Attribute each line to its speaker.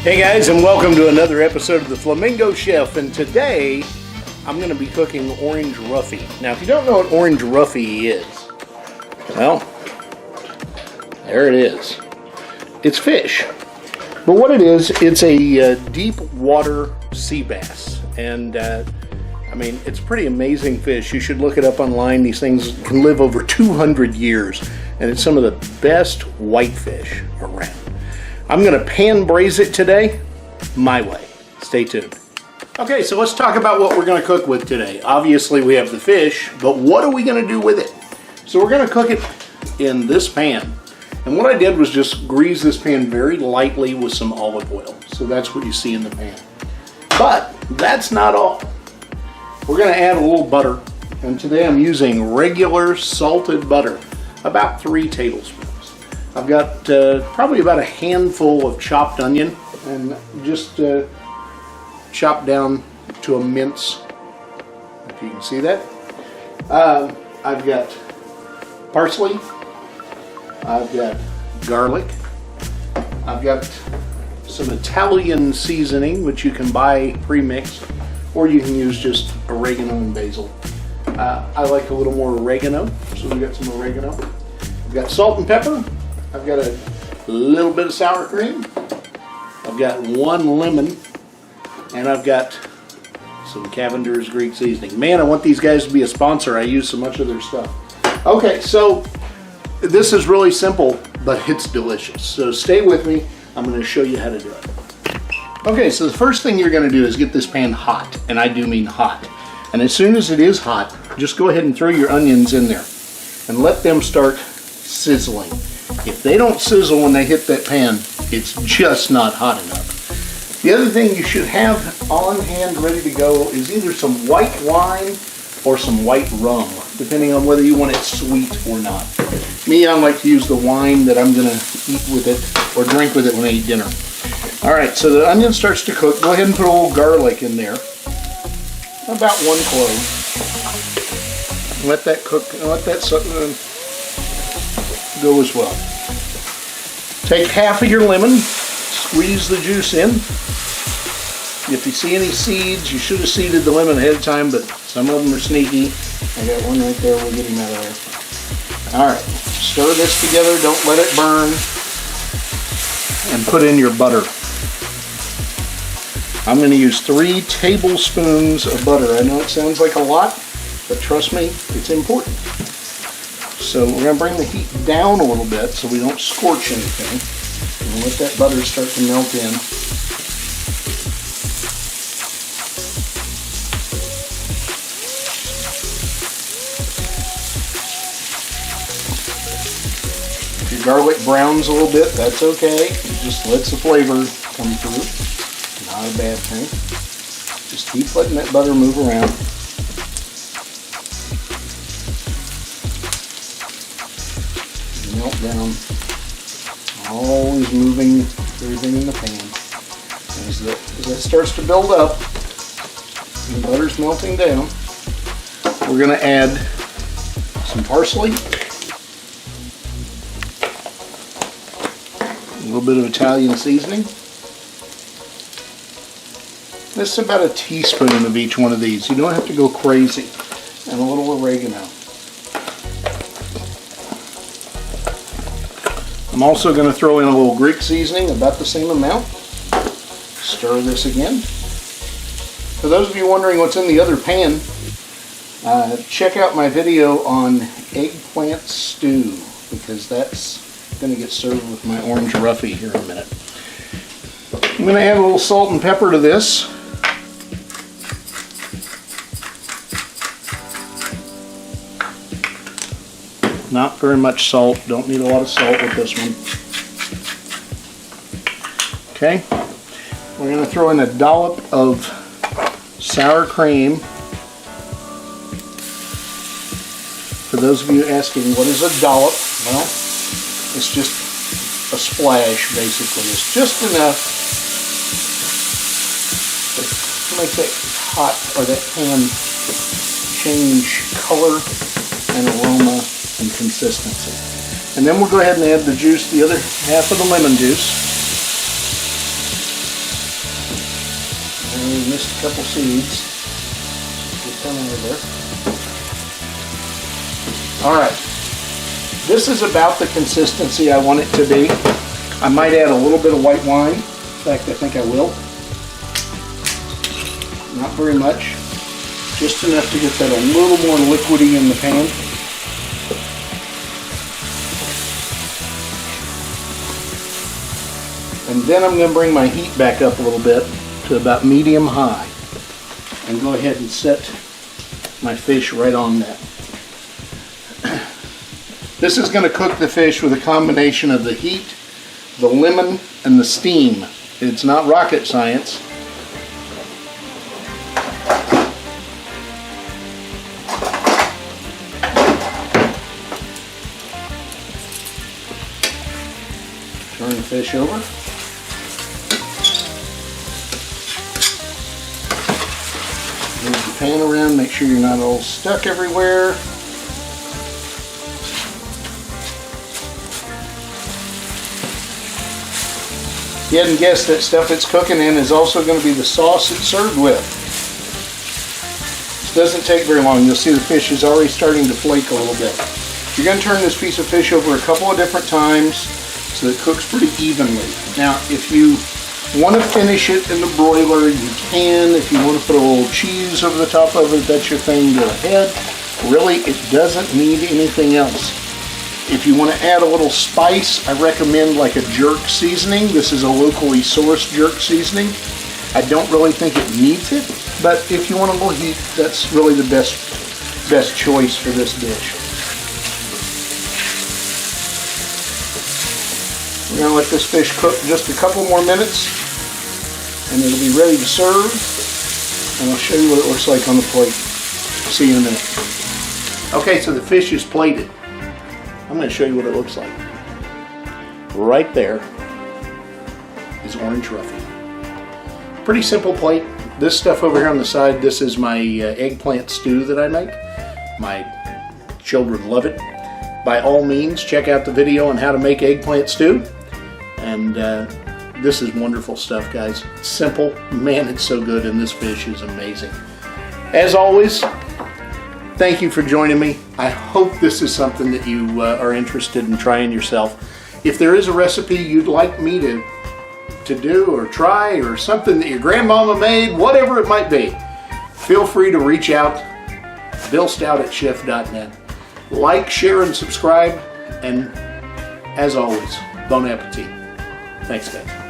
Speaker 1: Hey guys, and welcome to another episode of the Flamingo Chef, and today I'm going to be cooking orange roughy. Now if you don't know what orange roughy is, well, there it is. It's fish. But what it is, it's a deep water sea bass, and I mean, it's a pretty amazing fish. You should look it up online. These things can live over 200 years, and it's some of the best whitefish around. I'm going to pan braise it today, my way. Stay tuned. Okay, so let's talk about what we're going to cook with today. Obviously, we have the fish, but what are we going to do with it? So we're going to cook it in this pan. And what I did was just grease this pan very lightly with some olive oil. So that's what you see in the pan. But that's not all. We're going to add a little butter. And today I'm using regular salted butter, about 3 tablespoons. I've got probably about a handful of chopped onion and just chopped down to a mince, if you can see that. I've got parsley, I've got garlic, I've got some Italian seasoning, which you can buy pre-mixed, or you can use just oregano and basil. I like a little more oregano, so we've got some oregano. I've got salt and pepper. I've got a little bit of sour cream. I've got 1 lemon, and I've got some Cavender's Greek seasoning. Man, I want these guys to be a sponsor. I use so much of their stuff. Okay, so this is really simple, but it's delicious. So stay with me. I'm going to show you how to do it. Okay, so the first thing you're going to do is get this pan hot, and I do mean hot. And as soon as it is hot, just go ahead and throw your onions in there and let them start sizzling. If they don't sizzle when they hit that pan, it's just not hot enough. The other thing you should have on hand ready to go is either some white wine or some white rum, depending on whether you want it sweet or not. Me, I like to use the wine that I'm going to eat with it or drink with it when I eat dinner. All right, so the onion starts to cook. Go ahead and put a little garlic in there, about 1 clove. Let that cook. Let that go as well. Take half of your lemon, squeeze the juice in. If you see any seeds, you should have seeded the lemon ahead of time, but some of them are sneaky. I got one right there, we'll get him out of there. All right, stir this together, don't let it burn, and put in your butter. I'm going to use 3 tablespoons of butter. I know it sounds like a lot, but trust me, it's important. So we're going to bring the heat down a little bit so we don't scorch anything. And let that butter start to melt in. If your garlic browns a little bit, that's okay. It just lets the flavor come through. Not a bad thing. Just keep letting that butter move around. Melt down, always moving everything in the pan. As that starts to build up and the butter's melting down, we're going to add some parsley, a little bit of Italian seasoning. This is about a teaspoon of each one of these. You don't have to go crazy. And a little oregano. I'm also going to throw in a little Greek seasoning, about the same amount. Stir this again. For those of you wondering what's in the other pan, check out my video on eggplant stew, because that's going to get served with my orange roughy here in a minute. I'm going to add a little salt and pepper to this. Not very much salt. Don't need a lot of salt with this one. Okay. We're going to throw in a dollop of sour cream. For those of you asking, what is a dollop? Well, it's just a splash, basically. It's just enough to make that hot, or that pan, change color and aroma and consistency. And then we'll go ahead and add the juice, the other half of the lemon juice. missed a couple seeds. Get them over there. All right. This is about the consistency I want it to be. I might add a little bit of white wine. In fact, I think I will. Not very much. Just enough to get that a little more liquidy in the pan. And then I'm going to bring my heat back up a little bit to about medium high. And go ahead and set my fish right on that. This is going to cook the fish with a combination of the heat, the lemon, and the steam. It's not rocket science. Turn the fish over. Move the pan around, make sure you're not all stuck everywhere. If you hadn't guessed, that stuff it's cooking in is also going to be the sauce it's served with. This doesn't take very long. You'll see the fish is already starting to flake a little bit. You're going to turn this piece of fish over a couple of different times so it cooks pretty evenly. Now, if you want to finish it in the broiler, you can. If you want to put a little cheese over the top of it, that's your thing, go ahead. Really, it doesn't need anything else. If you want to add a little spice, I recommend like a jerk seasoning. This is a locally sourced jerk seasoning. I don't really think it needs it, but if you want a little heat, that's really the best choice for this dish. We're going to let this fish cook just a couple more minutes, and it'll be ready to serve. And I'll show you what it looks like on the plate. See you in a minute. Okay, so the fish is plated. I'm going to show you what it looks like. Right there is orange roughy. Pretty simple plate. This stuff over here on the side, this is my eggplant stew that I make. My children love it. By all means, check out the video on how to make eggplant stew. And this is wonderful stuff, guys. It's simple. Man, it's so good, and this fish is amazing. As always, thank you for joining me. I hope this is something that you are interested in trying yourself. If there is a recipe you'd like me to do or try, or something that your grandmama made, whatever it might be, feel free to reach out. BillStout@chef.net. Like, share, and subscribe. And as always, bon appetit. Thanks, guys.